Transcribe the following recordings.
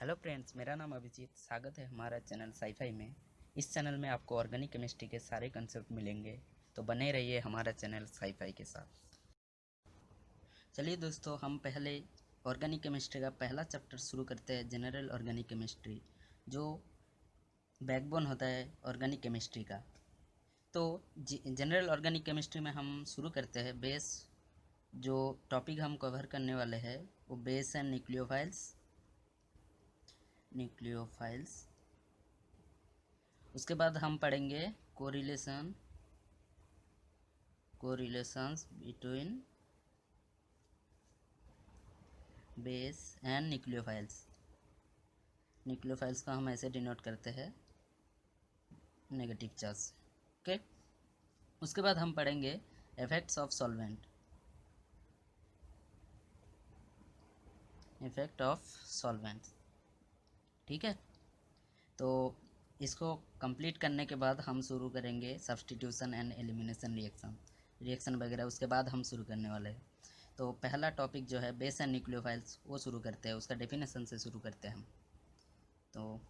Hello friends, मेरा नाम अभिजीत। स्वागत है हमारा चैनल साईफाई में। इस चैनल में आपको ऑर्गेनिक केमिस्ट्री के सारे कंसेप्ट मिलेंगे, तो बने रहिए हमारा चैनल साईफाई के साथ। चलिए दोस्तों, हम पहले ऑर्गेनिक केमिस्ट्री का पहला चैप्टर शुरू करते हैं, जनरल ऑर्गेनिक केमिस्ट्री, जो बैकबोन होता है ऑर्गेनिक केमिस्ट्री का। तो जनरल ऑर्गेनिक केमिस्ट्री में हम शुरू करते हैं बेस। जो टॉपिक हम कवर करने वाले हैं वो बेस एंड न्यूक्लियोफाइल्स। उसके बाद हम पढ़ेंगे correlations between base and nucleophiles. Nucleophiles का हम ऐसे डिनोट करते हैं नेगेटिव चार्ज। ओके। उसके बाद हम पढ़ेंगे इफेक्ट ऑफ सॉल्वेंट। ठीक है। तो इसको कंप्लीट करने के बाद हम शुरू करेंगे सब्स्टिट्यूशन एंड एलिमिनेशन रिएक्शन वगैरह। उसके बाद हम शुरू करने वाले हैं। तो पहला टॉपिक जो है बेस एंड न्यूक्लियोफाइल्स, वो शुरू करते हैं। उसका डेफिनेशन से शुरू करते हैं हम। तो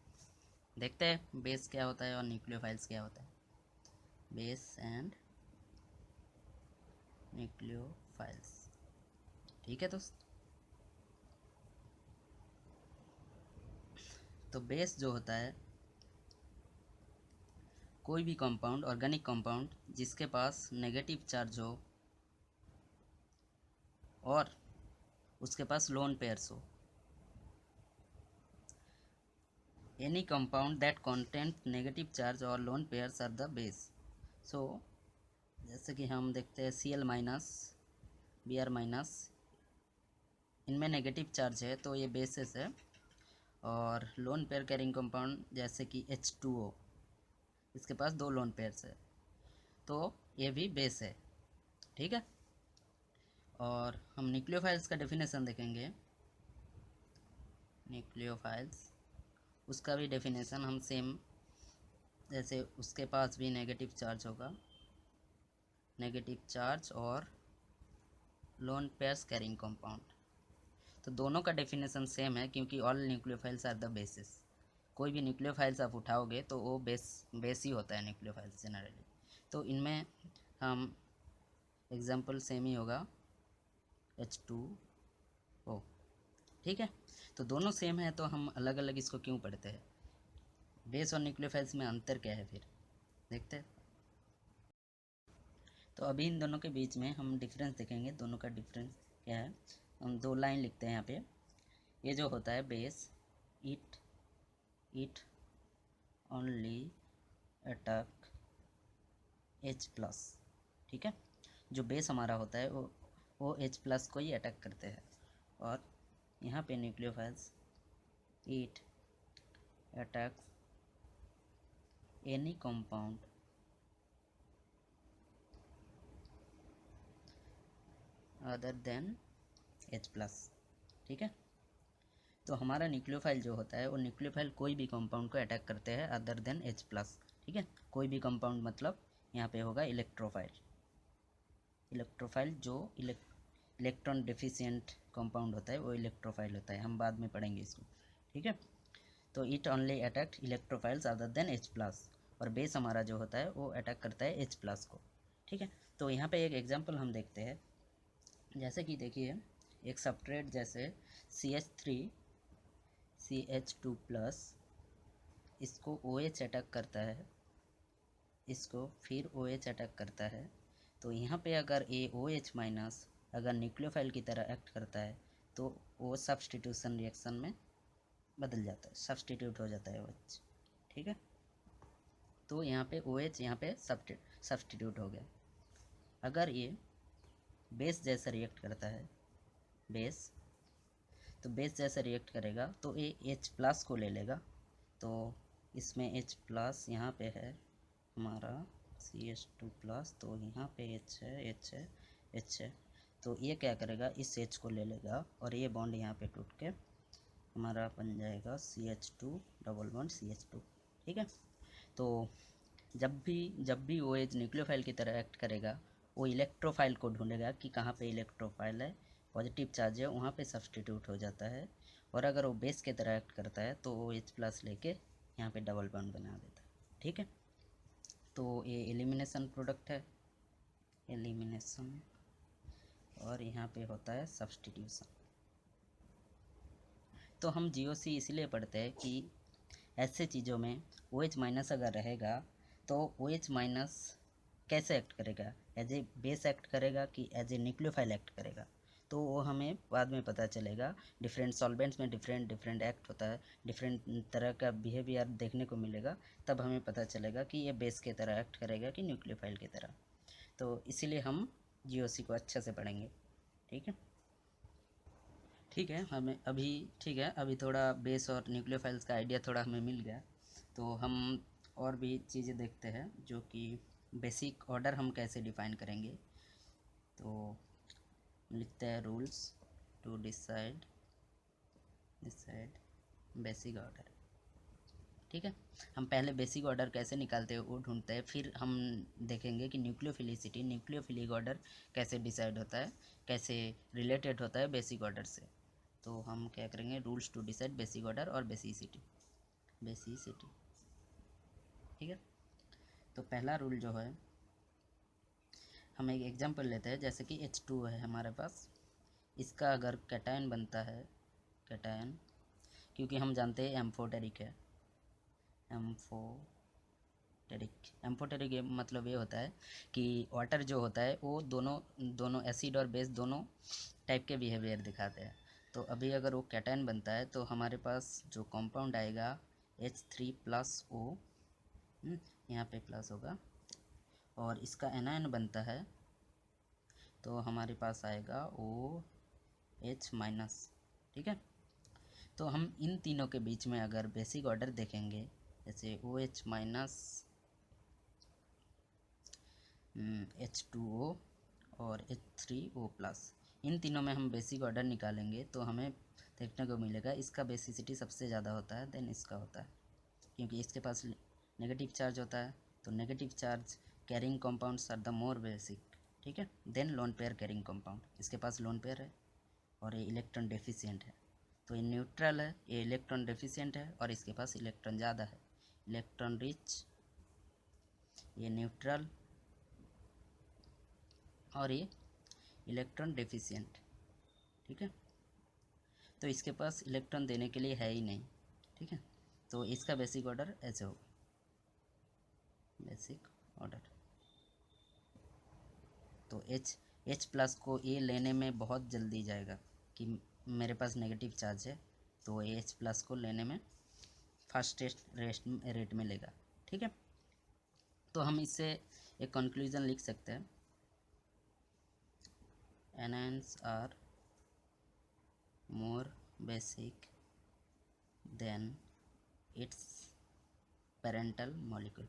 देखते हैं बेस क्या होता है और न्यूक्लियोफाइल्स क्या होता है। Base and nucleophiles. ठीक है दोस्त। तो बेस जो होता है, कोई भी कंपाउंड, ऑर्गेनिक कंपाउंड जिसके पास नेगेटिव चार्ज हो और उसके पास लोन पेयर्स हो। Any compound that contains negative charge और lone pairs are the base. So जैसे कि हम देखते हैं Cl माइनस, Br माइनस, इनमें नेगेटिव चार्ज है तो ये बेसिस है। और लोन पेयर कैरिंग कंपाउंड जैसे कि H2O, इसके पास दो लोन पेयर्स है तो ये भी बेस है। ठीक है। और हम न्यूक्लियोफाइल्स का डेफिनेशन देखेंगे। न्यूक्लियोफाइल्स, उसका भी डेफिनेशन हम सेम, जैसे उसके पास भी नेगेटिव चार्ज होगा, नेगेटिव चार्ज और लोन पेयर्स कैरिंग कंपाउंड। तो दोनों का डेफिनेशन सेम है, क्योंकि all nucleophiles are the bases. कोई भी न्यूक्लियोफाइल्स आप उठाओगे तो वो बेस ही होता है न्यूक्लियोफाइल्स जनरली। तो इनमें हम एग्जांपल सेम ही होगा H2O। ठीक है। तो दोनों सेम है तो हम अलग अलग इसको क्यों पढ़ते हैं? बेस और न्यूक्लियोफाइल्स में अंतर क्या है फिर देखते हैं। तो अभी इन दोनों के बीच में हम डिफरेंस देखेंगे, दोनों का डिफरेंस क्या है। हम दो लाइन लिखते हैं यहाँ पे। ये जो होता है base, it only attack H+। ठीक है। जो बेस हमारा होता है वो H+ को ही अटैक करते हैं। और यहाँ पे nucleophiles, it attacks any compound other than H+। ठीक है। तो हमारा न्यूक्लियोफाइल जो होता है वो न्यूक्लियोफाइल कोई भी कंपाउंड को अटैक करते हैं अदर देन H+। ठीक है। कोई भी कंपाउंड मतलब यहाँ पे होगा इलेक्ट्रोफाइल जो इलेक्ट्रॉन डेफिशिएंट कंपाउंड होता है वो इलेक्ट्रोफाइल होता है। हम बाद में पढ़ेंगे इसको। ठीक है। तो it only attack electrophiles other than H+। और बेस हमारा जो होता है वो अटैक करता है H+ को। ठीक है। तो यहाँ पे एक एग्जांपल हम देखते हैं। जैसे कि देखिए, एक सबस्ट्रेट जैसे CH2+, इसको OH अटैक करता है, इसको फिर OH अटैक करता है। तो यहाँ पे अगर OH- अगर न्यूक्लियोफाइल की तरह एक्ट करता है तो वो सब्स्टिट्यूशन रिएक्शन में बदल जाता है, सब्स्टिट्यूट हो जाता है OH। ठीक है। तो यहाँ पे OH यहाँ पे सब्स्टिट्यूट हो गया। अगर ये बेस जैसा रिएक्ट करता है, तो बेस जैसा रिएक्ट करेगा तो ये H+ को ले लेगा। तो इसमें H+ यहाँ पे है हमारा CH2+, तो यहाँ पे H है। तो ये क्या करेगा, इस H को ले लेगा और ये बॉन्ड यहाँ पे टूट के हमारा बन जाएगा CH2 डबल बॉन्ड CH2। ठीक है। तो जब भी OH न्यूक्लियोफाइल की तरह एक्ट करेगा, वो इलेक्ट्रोफाइल को ढूंढेगा कि कहाँ पे इलेक्ट्रोफाइल है, पॉजिटिव चार्ज है, वहाँ पे सब्स्टिट्यूट हो जाता है और अगर वो बेस की तरह एक्ट करता है तो वो H प्लस लेके यहाँ पे डबल बॉन्ड बना देता है। ठीक है, तो ये एलिमिनेशन प्रोडक्ट है, एलिमिनेशन, और यहाँ पे होता है सब्स्टिट्यूशन। तो हम GOC इसलिए पढ़ते हैं कि ऐसे चीज़ों में OH माइनस अगर रहेगा तो OH माइनस कैसे एक्ट करेगा, एज ए बेस एक्ट करेगा कि एज ए न्यूक्लियोफाइल एक्ट करेगा, तो वो हमें बाद में पता चलेगा। डिफरेंट सॉल्वेंट्स में डिफरेंट डिफरेंट एक्ट होता है, डिफरेंट तरह का बिहेवियर देखने को मिलेगा, तब हमें पता चलेगा कि ये बेस की तरह एक्ट करेगा कि न्यूक्लियोफाइल की तरह। तो इसीलिए हम GOC को अच्छे से पढ़ेंगे। ठीक है, ठीक है, हमें अभी ठीक है, अभी थोड़ा बेस और न्यूक्लियोफाइल्स का आइडिया थोड़ा हमें मिल गया। तो हम और भी चीज़ें देखते हैं, जो कि बेसिक ऑर्डर हम कैसे डिफाइन करेंगे। तो लिखते हैं rules to decide basic order. ठीक है, हम पहले बेसिक ऑर्डर कैसे निकालते हैं वो ढूंढते हैं, फिर हम देखेंगे कि न्यूक्लियोफिलिक ऑर्डर कैसे डिसाइड होता है, कैसे रिलेटेड होता है बेसिक ऑर्डर से। तो हम क्या करेंगे, rules to decide basic order और बेसिसिटी। ठीक है, तो पहला रूल जो है, हम एक एग्जांपल लेते हैं, जैसे कि H2 है हमारे पास, इसका अगर कैटायन बनता है, कैटायन, क्योंकि हम जानते हैं एम्फोटेरिक है, एम्फोटेरिक मतलब ये होता है कि वाटर जो होता है वो दोनों एसिड और बेस दोनों टाइप के बिहेवियर दिखाते हैं। तो अभी अगर वो कैटायन बनता है तो हमारे पास जो कंपाउंड आएगा H3+O, यहाँ पे प्लस होगा, और इसका एनायन बनता है तो हमारे पास आएगा OH-। ठीक है, तो हम इन तीनों के बीच में अगर बेसिक ऑर्डर देखेंगे, जैसे OH- H2O और H3O+, इन तीनों में हम बेसिक ऑर्डर निकालेंगे तो हमें देखने को मिलेगा इसका बेसिसिटी सबसे ज़्यादा होता है देन इसका होता है, क्योंकि इसके पास नेगेटिव चार्ज होता है। तो negative charge carrying compounds are the more basic. ठीक है, then lone pair carrying compound, इसके पास लोन पेयर है और ये इलेक्ट्रॉन डेफिशिएंट है। तो ये न्यूट्रल है, ये इलेक्ट्रॉन डेफिशिएंट है, और इसके पास इलेक्ट्रॉन ज़्यादा है, इलेक्ट्रॉन रिच, ये न्यूट्रल, और ये इलेक्ट्रॉन डेफिशिएंट। ठीक है, तो इसके पास इलेक्ट्रॉन देने के लिए है ही नहीं। ठीक है, तो इसका बेसिक ऑर्डर ऐसे होगा, बेसिक ऑर्डर। तो H+ को ये लेने में बहुत जल्दी जाएगा कि मेरे पास नेगेटिव चार्ज है, तो H+ को लेने में फास्टेस्ट रेट में लेगा। ठीक है, तो हम इससे एक कंक्लूजन लिख सकते हैं, anions are more basic than its parental molecule.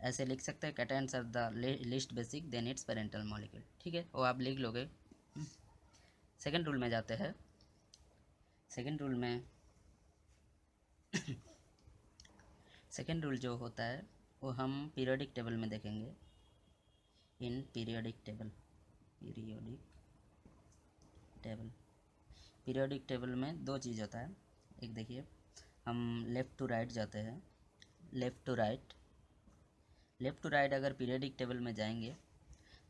ऐसे लिख सकते हैं, cations are the least basic than its parental molecule. ठीक है, वो आप लिख लोगे। सेकेंड रूल में जाते हैं। सेकेंड रूल में सेकेंड रूल जो होता है वो हम पीरियोडिक टेबल में देखेंगे। इन पीरियोडिक टेबल में दो चीज़ होता है। एक देखिए, हम लेफ़्ट टू राइट जाते हैं, लेफ़्ट टू राइट अगर पीरियोडिक टेबल में जाएंगे,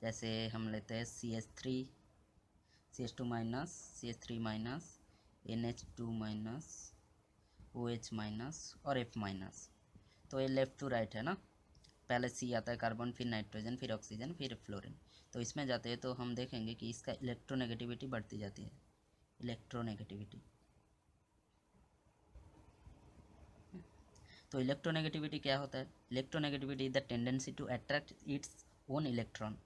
जैसे हम लेते हैं CH3 CH2-, NH2-, OH- और F-। तो ये लेफ़्ट टू राइट है ना, पहले C आता है कार्बन, फिर नाइट्रोजन, फिर ऑक्सीजन, फिर फ्लोरीन। तो इसमें जाते हैं तो हम देखेंगे कि इसका इलेक्ट्रोनेगेटिविटी बढ़ती जाती है, इलेक्ट्रोनेगेटिविटी। तो इलेक्ट्रोनेगेटिविटी क्या होता है, electronegativity is the tendency to attract its own electron.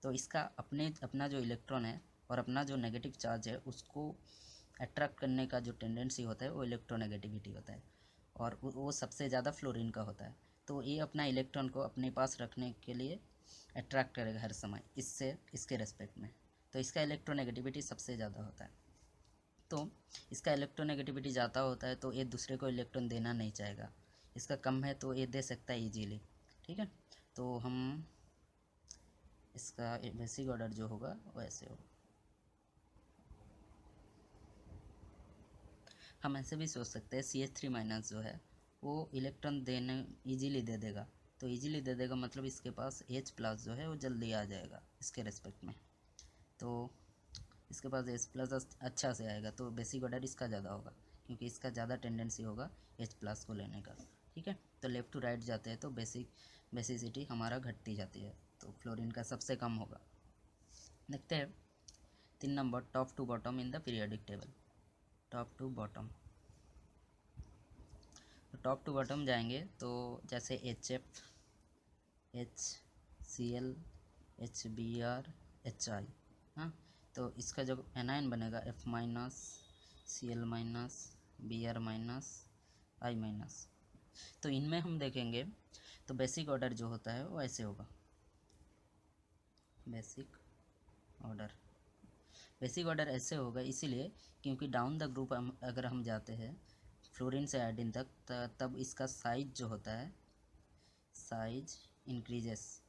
तो इसका अपना जो इलेक्ट्रॉन है और अपना जो नेगेटिव चार्ज है उसको अट्रैक्ट करने का जो टेंडेंसी होता है वो इलेक्ट्रोनेगेटिविटी होता है, और वो सबसे ज़्यादा फ्लोरीन का होता है। तो ये अपना इलेक्ट्रॉन को अपने पास रखने के लिए अट्रैक्ट करेगा हर समय, इसके रेस्पेक्ट में। तो इसका इलेक्ट्रोनेगेटिविटी सबसे ज़्यादा होता है। तो इसका इलेक्ट्रोनेगेटिविटी ज़्यादा होता है तो ये दूसरे को इलेक्ट्रॉन देना नहीं चाहेगा, इसका कम है तो ये दे सकता है इजीली। ठीक है, तो हम इसका बेसिक ऑर्डर जो होगा वो ऐसे होगा, हम ऐसे भी सोच सकते हैं CH3- जो है वो इलेक्ट्रॉन देने इजीली दे देगा, तो इजीली दे देगा मतलब इसके पास H+ जो है वो जल्दी आ जाएगा इसके रेस्पेक्ट में, तो इसके पास H+ अच्छा से आएगा, तो बेसिक ऑर्डर इसका ज़्यादा होगा क्योंकि इसका ज़्यादा टेंडेंसी होगा H+ को लेने का। ठीक है, तो लेफ़्ट टू राइट जाते हैं तो बेसिसिटी हमारा घटती जाती है, तो फ्लोरीन का सबसे कम होगा। देखते हैं 3 number, top to bottom in the periodic table. Top to bottom, तो टॉप टू बॉटम जाएंगे तो जैसे HF, HCl, HBr, HI, हाँ, तो इसका जो एनायन बनेगा F-, Cl-, Br-, I-, तो इनमें हम देखेंगे तो बेसिक ऑर्डर जो होता है वो ऐसे होगा। बेसिक ऑर्डर ऐसे होगा इसीलिए क्योंकि डाउन द ग्रुप अगर हम जाते हैं फ्लोरीन से आयोडीन तक, तब इसका साइज जो होता है, साइज इंक्रीजेस।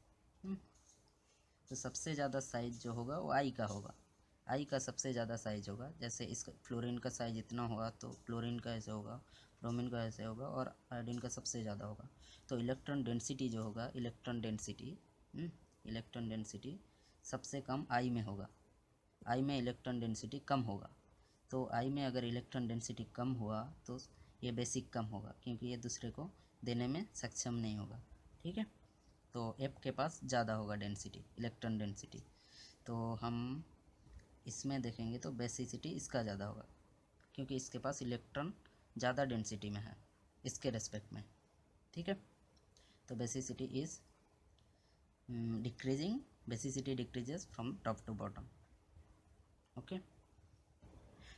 तो सबसे ज़्यादा साइज जो होगा वो आई का होगा, आई का सबसे ज़्यादा साइज होगा। जैसे इसका फ्लोरीन का साइज इतना होगा तो क्लोरीन का ऐसे होगा, ब्रोमीन का ऐसे होगा और आयोडीन का सबसे ज़्यादा होगा। तो इलेक्ट्रॉन डेंसिटी जो होगा, इलेक्ट्रॉन डेंसिटी सबसे कम आई में होगा, आई में इलेक्ट्रॉन डेंसिटी कम होगा। तो आई में अगर इलेक्ट्रॉन डेंसिटी कम हुआ तो ये बेसिक कम होगा क्योंकि ये दूसरे को देने में सक्षम नहीं होगा। ठीक है, तो एफ के पास ज़्यादा होगा डेंसिटी, इलेक्ट्रॉन डेंसिटी। तो हम इसमें देखेंगे तो बेसिसिटी इसका ज़्यादा होगा क्योंकि इसके पास इलेक्ट्रॉन ज़्यादा डेंसिटी में है इसके रेस्पेक्ट में। ठीक है, तो basicity is decreasing, basicity decreases from top to bottom. Okay,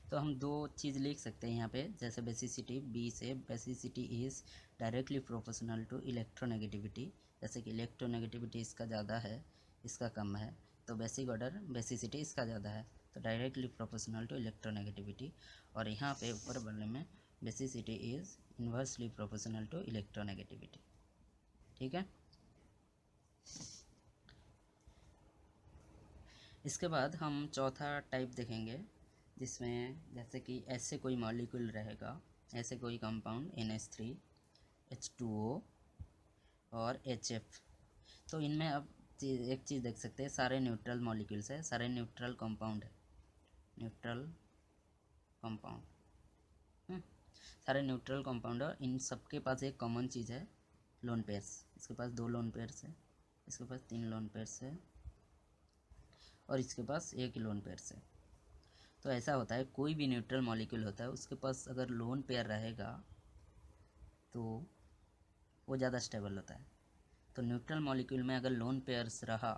तो हम दो चीज़ लिख सकते हैं यहाँ पे, जैसे बेसिसिटी बी से, basicity is directly proportional to electronegativity, जैसे कि इलेक्ट्रोनेगेटिविटी इसका ज़्यादा है, इसका कम है, तो बेसिक ऑर्डर बेसिसिटी इसका ज़्यादा है, तो डायरेक्टली प्रोपोर्शनल टू इलेक्ट्रोनेगेटिविटी। और यहाँ पे ऊपर वाले में basicity is inversely proportional to electronegativity. ठीक है, इसके बाद हम चौथा टाइप देखेंगे जिसमें जैसे कि ऐसे कोई मॉलिक्यूल रहेगा, ऐसे कोई कंपाउंड NH3, H2O और HF। तो इनमें अब एक चीज़ देख सकते हैं, सारे न्यूट्रल मॉलिक्यूल्स है, सारे न्यूट्रल कंपाउंड है, न्यूट्रल कंपाउंड, सारे न्यूट्रल कंपाउंड है। इन सबके पास एक कॉमन चीज़ है, लोन पेयर्स। इसके पास 2 लोन पेयर्स है, इसके पास 3 लोन पेयर्स है और इसके पास 1 लोन पेयर्स है। तो ऐसा होता है कोई भी न्यूट्रल मॉलिक्यूल होता है उसके पास अगर लोन पेयर रहेगा तो वो ज़्यादा स्टेबल होता है। तो न्यूट्रल मॉलिक्यूल में अगर लोन पेयर्स रहा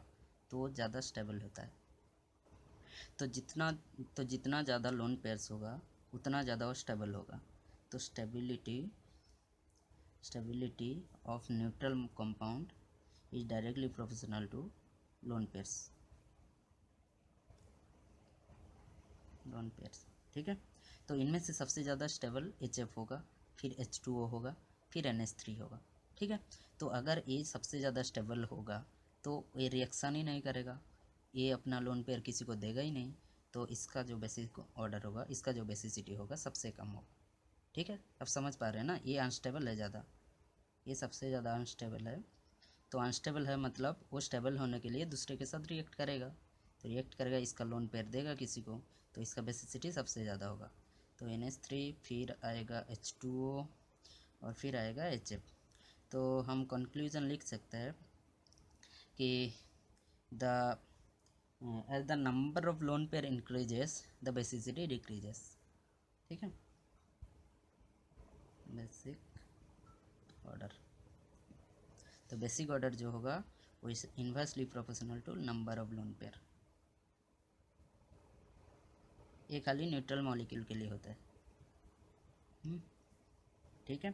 तो वो ज़्यादा स्टेबल होता है। तो जितना ज़्यादा लोन पेयर्स होगा उतना ज़्यादा वो स्टेबल होगा। तो stability of neutral compound is directly proportional to lone pairs. ठीक है, तो इनमें से सबसे ज़्यादा स्टेबल HF होगा, फिर H2O होगा, फिर NH3 होगा। ठीक है, तो अगर ये सबसे ज़्यादा स्टेबल होगा तो ये रिएक्शन ही नहीं करेगा, ये अपना लोन पेयर किसी को देगा ही नहीं, तो इसका जो बेसिक ऑर्डर होगा, इसका जो बेसिसिटी होगा सबसे कम होगा। ठीक है, अब समझ पा रहे हैं ना, ये अनस्टेबल है ज़्यादा, ये सबसे ज़्यादा अनस्टेबल है। तो अनस्टेबल है मतलब वो स्टेबल होने के लिए दूसरे के साथ रिएक्ट करेगा, तो रिएक्ट करेगा, इसका लोन पेयर देगा किसी को, तो इसका बेसिसिटी सबसे ज़्यादा होगा। तो NH3, फिर आएगा H2O और फिर आएगा HF। तो हम कंक्लूजन लिख सकते हैं कि the as the number of lone pair increases the basicity decreases. ठीक है, बेसिक ऑर्डर, तो बेसिक ऑर्डर जो होगा वो इस inversely proportional to number of lone pair. ये खाली न्यूट्रल मॉलिक्यूल के लिए होता है। ठीक है,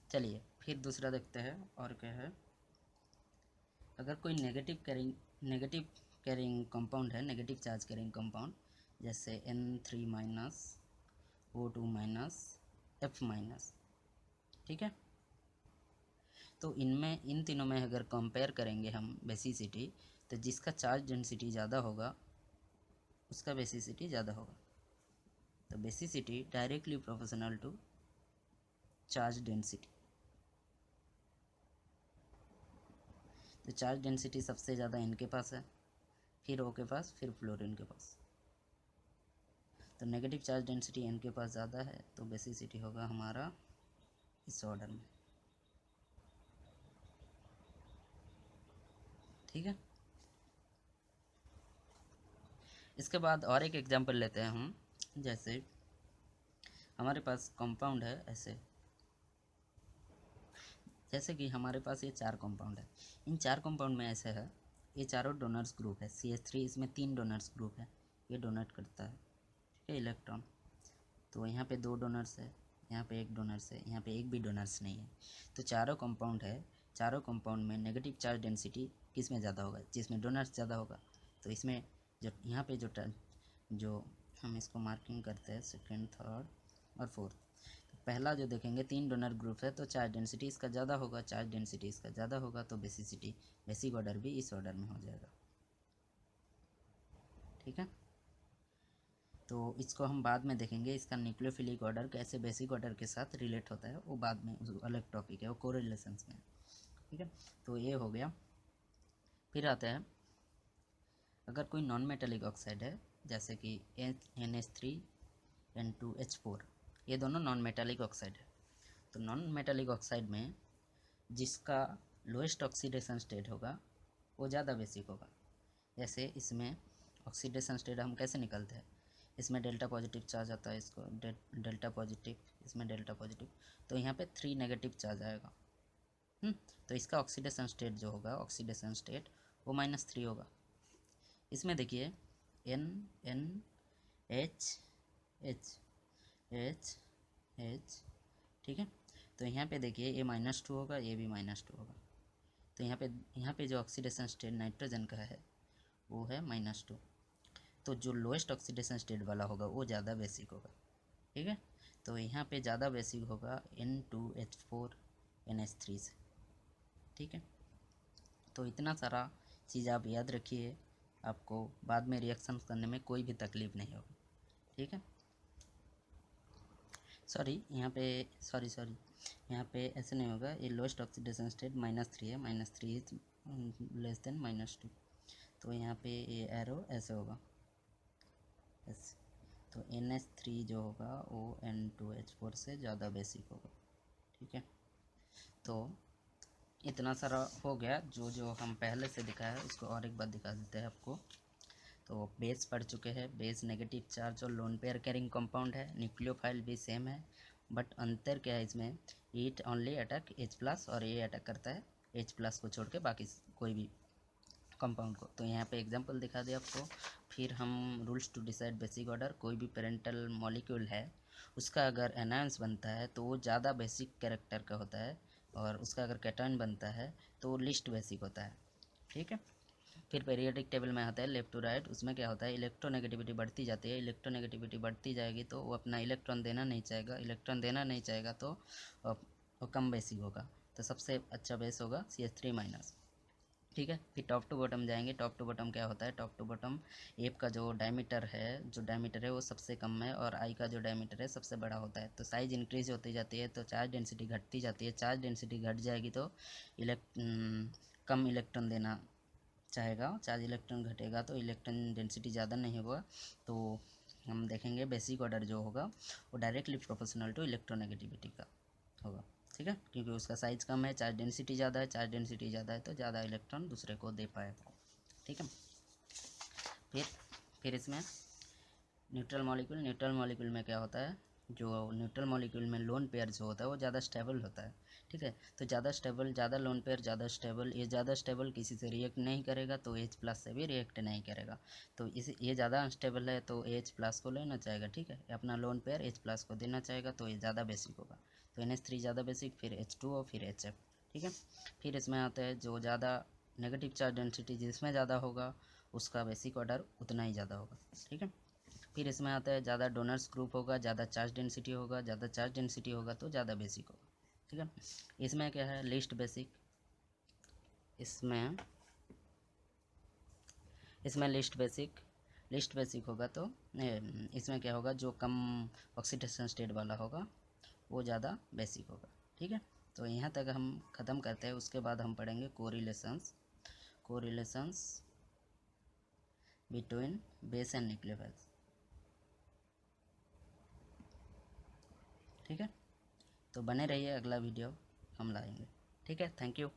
चलिए फिर दूसरा देखते हैं और क्या है। अगर कोई नेगेटिव कैरिंग कंपाउंड है, नेगेटिव चार्ज कैरिंग कंपाउंड, जैसे N3-, O2-, F-। ठीक है, तो इनमें इन तीनों में अगर कंपेयर करेंगे हम बेसिसिटी, तो जिसका चार्ज डेंसिटी ज़्यादा होगा उसका बेसिसिटी ज़्यादा होगा। तो basicity directly proportional to charge density. तो चार्ज डेंसिटी सबसे ज़्यादा इनके पास है, फिर ओ के पास, फिर फ्लोरीन के पास। तो नेगेटिव चार्ज डेंसिटी इनके पास ज़्यादा है, तो बेसिसिटी होगा हमारा इस ऑर्डर में। ठीक है, इसके बाद और एक एग्जांपल लेते हैं हम। जैसे हमारे पास कंपाउंड है ऐसे, जैसे कि हमारे पास ये 4 कंपाउंड है। इन 4 कंपाउंड में ऐसे है, ये चारों डोनर्स ग्रुप है। CH3 इसमें 3 डोनर्स ग्रुप है, ये डोनेट करता है, ठीक है, इलेक्ट्रॉन। तो यहाँ पे 2 डोनर्स है, यहाँ पे 1 डोनर्स है, यहाँ पे एक भी डोनर्स नहीं है। तो चारों कंपाउंड है, चारों कंपाउंड में नेगेटिव चार्ज डेंसिटी किस में ज़्यादा होगा? जिसमें डोनर्स ज़्यादा होगा। तो इसमें जो यहाँ पे जो हम इसको मार्किंग करते हैं सेकेंड, थर्ड और फोर्थ। तो पहला जो देखेंगे 3 डोनर ग्रुप है, तो चार्ज डेंसिटी इसका ज़्यादा होगा, चार्ज डेंसिटी इसका ज़्यादा होगा, तो बेसिसिटी बेसिक ऑर्डर भी इस ऑर्डर में हो जाएगा। ठीक है, तो इसको हम बाद में देखेंगे, इसका न्यूक्लियोफिलिक ऑर्डर कैसे बेसिक ऑर्डर के साथ रिलेट होता है, वो बाद में अलग टॉपिक है, वो कोरिलेशंस में। ठीक है, तो ये हो गया। फिर आता है, अगर कोई नॉन मेटेलिक ऑक्साइड है, जैसे कि NH3 N2H4, ये दोनों नॉन मेटेलिक ऑक्साइड है। तो नॉन मेटेलिक ऑक्साइड में जिसका लोएस्ट ऑक्सीडेशन स्टेट होगा वो ज़्यादा बेसिक होगा। जैसे इसमें ऑक्सीडेशन स्टेट हम कैसे निकलते हैं, इसमें डेल्टा पॉजिटिव चार्ज आता है, इसको डेल्टा पॉजिटिव, इसमें डेल्टा पॉजिटिव, तो यहाँ पे 3 नेगेटिव चार्ज आएगा। तो इसका ऑक्सीडेशन स्टेट जो होगा, ऑक्सीडेशन स्टेट वो -3 होगा। इसमें देखिए NH, ठीक है। तो यहाँ पे देखिए ये -2 होगा, ये भी -2 होगा। तो यहाँ पे जो ऑक्सीडेशन स्टेट नाइट्रोजन का है वो है -2। तो जो लोएस्ट ऑक्सीडेशन स्टेट वाला होगा वो ज़्यादा बेसिक होगा। ठीक है, तो यहाँ पे ज़्यादा बेसिक होगा N2H4 NH3 से। ठीक है, तो इतना सारा चीज़ आप याद रखिए, आपको बाद में रिएक्शन करने में कोई भी तकलीफ नहीं होगी। ठीक है, सॉरी यहाँ पे ऐसे नहीं होगा, ये लोएस्ट ऑक्सीडेशन स्टेट -3 है, -3 इज लेस देन -2, तो यहाँ पे ये एरो ऐसे होगा ऐसे। तो NH3 जो होगा वो N2H4 से ज़्यादा बेसिक होगा। ठीक है, तो इतना सारा हो गया, जो हम पहले से दिखाया है उसको और एक बार दिखा देते हैं आपको। तो बेस पढ़ चुके हैं, बेस नेगेटिव चार्ज और लोन पेयर कैरिंग कंपाउंड है, न्यूक्लियोफाइल भी सेम है, बट अंतर क्या है इसमें, इट ओनली अटैक H+ और ये अटैक करता है H+ को छोड़ के बाकी कोई भी कंपाउंड को। तो यहाँ पे एग्जांपल दिखा दिया आपको। फिर हम rules to decide basic order, कोई भी पेरेंटल मॉलिक्यूल है उसका अगर एनायंस बनता है तो वो ज़्यादा बेसिक कैरेक्टर का होता है, और उसका अगर कैटायन बनता है तो वो लिस्ट बेसिक होता है। ठीक है, फिर पीरियोडिक टेबल में आता है लेफ्ट टू राइट, उसमें क्या होता है, इलेक्ट्रोनेगेटिविटी बढ़ती जाती है। इलेक्ट्रोनेगेटिविटी बढ़ती जाएगी तो वो अपना इलेक्ट्रॉन देना नहीं चाहेगा, तो वो कम बेसिक होगा। तो सबसे अच्छा बेस होगा CH3-। ठीक है, फिर टॉप टू बॉटम जाएंगे। टॉप टू बॉटम क्या होता है, टॉप टू बॉटम एप का जो डायमीटर है वो सबसे कम है, और आई का जो डायमीटर है सबसे बड़ा होता है। तो साइज इंक्रीज होती जाती है तो चार्ज डेंसिटी घटती जाती है। चार्ज डेंसिटी घट जाएगी तो कम इलेक्ट्रॉन देना चाहेगा, चार्ज इलेक्ट्रॉन घटेगा तो इलेक्ट्रॉन डेंसिटी ज़्यादा नहीं होगा। तो हम देखेंगे बेसिक ऑर्डर जो होगा वो डायरेक्टली प्रोपोर्शनल टू इलेक्ट्रोनेगेटिविटी का होगा। ठीक है, क्योंकि उसका साइज़ कम है, चार्ज डेंसिटी ज़्यादा है, चार्ज डेंसिटी ज़्यादा है तो ज़्यादा इलेक्ट्रॉन दूसरे को दे पाएगा। ठीक है, फिर इसमें न्यूट्रल मॉलिक्यूल में क्या होता है, जो न्यूट्रल मॉलिक्यूल में लोन पेयर जो होता है वो ज़्यादा स्टेबल होता है। ठीक है, तो ज़्यादा लोन पेयर ज़्यादा स्टेबल, ये ज़्यादा स्टेबल किसी से रिएक्ट नहीं करेगा तो H+ से भी रिएक्ट नहीं करेगा। तो ये ज़्यादा अनस्टेबल है तो H+ को लेना चाहेगा। ठीक है, अपना लोन पेयर H+ को देना चाहेगा तो ये ज़्यादा बेसिक होगा। तो NH3 ज़्यादा बेसिक, फिर H2O, फिर HF। ठीक है, फिर इसमें आता है जो ज़्यादा नेगेटिव चार्ज डेंसिटी जिसमें ज़्यादा होगा उसका बेसिक ऑर्डर उतना ही ज़्यादा होगा। ठीक है, फिर इसमें आता है ज़्यादा डोनर्स ग्रुप होगा, ज़्यादा चार्ज डेंसिटी होगा, ज़्यादा चार्ज डेंसिटी होगा तो ज़्यादा बेसिक होगा। ठीक है, इसमें क्या है, लिस्ट बेसिक, इसमें लिस्ट बेसिक, लिस्ट बेसिक होगा तो इसमें क्या होगा, जो कम ऑक्सीडेशन स्टेट वाला होगा वो ज़्यादा बेसिक होगा। ठीक है, तो यहाँ तक हम ख़त्म करते हैं। उसके बाद हम पढ़ेंगे correlations between base and nucleophiles. ठीक है, तो बने रहिए, अगला वीडियो हम लाएंगे। ठीक है, थैंक यू।